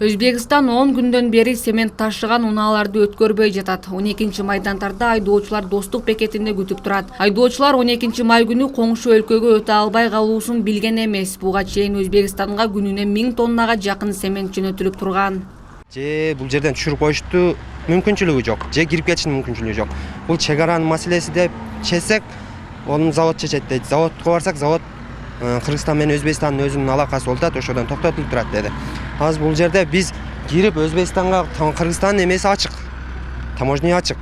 Өзбекстан 10 күндөн бери семент ташыган унааларды өткөрбөй жатат. 12 майдандарда айдоочулар Достук бекетинде күтүп турат. Айдоочулар 12 май күнү коңшу өлкөгө өтө албай калуусун билген эмес. Буга чейин Өзбекстанга күнүнө 1000 тоннага жакын семент жөнөтүлүп турган. Бул жерден түшүрүп коюшту мүмкүнчүлүгү жок. Кирип кетиштин мүмкүнчүлүгү жок. Бул чек аранын маселеси деп чечсек, onu завод чечет дейт. Заводко барсак, завод Кыргызстан менен Өзбекстандын өзүнүн алакасы болот, ошодон токтотулуп турат деди. Азыр бул жерде биз кирип Өзбекстанга, Кыргызстандын эмеси ачык. Таможня ачык.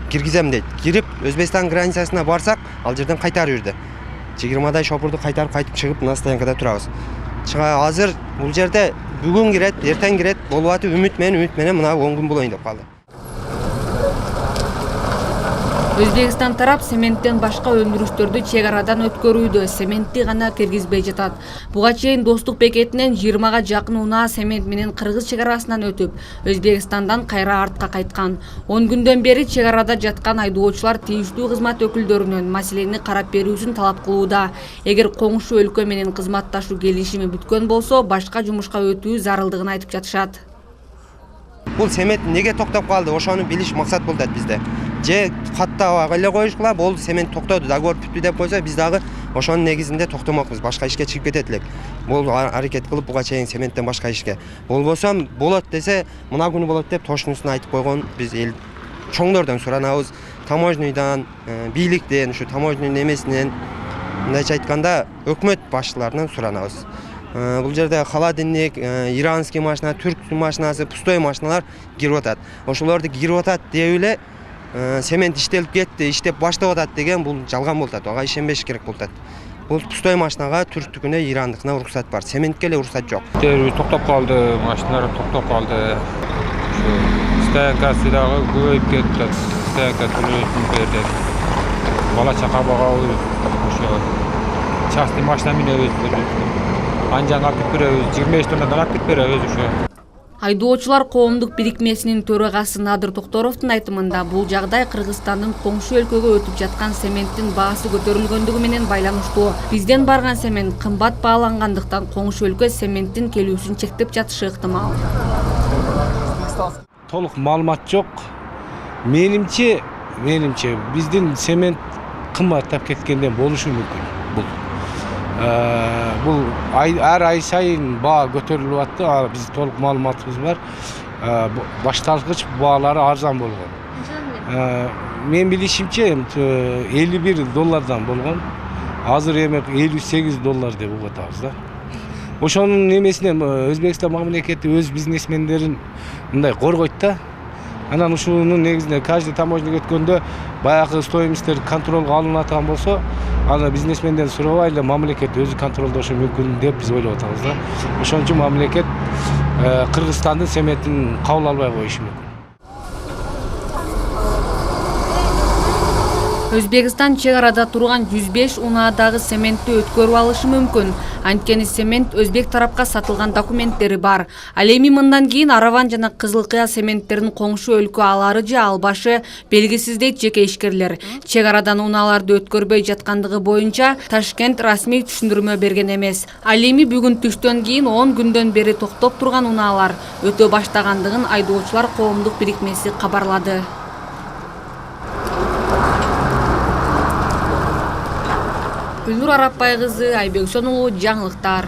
Киргизем дейт. Кирип Өзбекстан границасына барсак, ал жерден кайтарып жүрдү. 20 шопурду кайтарып кайтып чыгып, мына стоянкада турабыз. Азыр бул жерде бүгүн кирет, эртең кирет, болуп атып үмүт менен мына 10 күн болоюн деп калды. Өзбекстан тарап сементтен башка өндүрүштөрдү чек арадан өткөрүүдө, сементти гана киргизбей жатат. Буга чейин Достук бекетинен 20га жакын унаа семент менен Кыргыз чек арасынан өтүп, Өзбекстандан кайра артка кайткан. 10 күндөн бери чек арада жаткан айдоочулар тийиштүү кызмат өкүлдөрүнөн маселени карап берүүсүн талап кылууда. Эгер коңшу өлкө менен кызматташуу келишими бүткөн болсо, башка жумушка өтүү зарылдыгын айтып жатышат. Бул семент неге токтоп калды? Ошону билиш максат болот bizde. Же каттап эле коюшкула, бул семент токтоду, договор бүттү деп койсо, биз дагы ошонун негизинде токтомокпуз, башка ишке чыгып кетет элек. Бул аракет кылып буга чейин сементтен башка ишке. Болбосо болот десе, мына күнү болот деп тошунусун айтып койгон биз эл чоңдордон суранабыз, таможнядан, бийликтен, ушу таможнянын эмесинен, мындайча айтканда, өкмөт башчыларынан суранабыз. Бул жерде холодильник, иранский машина, түрк машинасы, пустой машиналар кирип атат. Ошолорду кирип атат деп эле семент иштелип кетти, иштеп баштап атат деген бул жалган болот. Ага ишенбеш керек болот. Бул пустой машинага, түрктүкүнө, ирандыкына уруксат бар. Сементке эле уруксат жок. Токтоп калды, машиналар токтоп калды. Стоянкасы дагы көбөйүп кетти. Стоянка төлөйсүн берди. Бала чака багабыз, ошо частный машина менен анжан алып беребиз, 25 тоннадан алып беребиз ошо. Айдоочулар коомдук бирикмесинин төрагасы Надыр Токторовдун айтымында бул жагдай Кыргызстандын коңшу өлкөгө өтүп жаткан сементтин баасы көтөрүлгөндүгү менен байланыштуу. Бизден барган семент кымбат баалангандыктан коңшу өлкө сементтин келүүсүн чектеп жатышы ыктымал. Толук маалымат жок. Менимче биздин семент кымбаттап кеткенден болушу мүмкүн. Бул ар ай сайын баа көтөрүлүп атты. Биз толук маалыматыбыз бар. Башталгыч баалары арзан болгон. Мен билишимче $51 болгон. Азыр эми $58 деп угуп атабыз да. Ошонун немесинен Өзбекстан мамлекети өз бизнесмендерин мындай коргойт да. Анан ушунун негизинде каждый таможняга өткөндө баягы стоимосттер контролго алынып аткан болсо, аны бизнесменден сурабай эле мамлекет өзү контролдошу мүмкүн деп биз ойлоп атабыз да. Ошон үчүн мамлекет Кыргызстандын сементин кабыл албай коюшу мүмкүн. Өзбекстан чек арада турган 105 унаадагы сементти өткөрүп алышы мүмкүн. Анткени семент өзбек тарапка сатылган документтери бар. Ал эми мындан кийин Араван жана Кызыл Кыя сементтерин коңшу өлкө алары же албашы белгисиз дейт жеке ишкерлер. Чек арадан унааларды өткөрбөй жаткандыгы боюнча Ташкент расмий түшүндүрмө берген эмес. Ал эми бүгүн түштөн кийин 10 күндөн бери токтоп турган унаалар өтө баштагандыгын айдоочулар коомдук бирикмеси кабарлады. Гүлнур Арапбай кызы, Айбек Сонулу, жаңылыктар.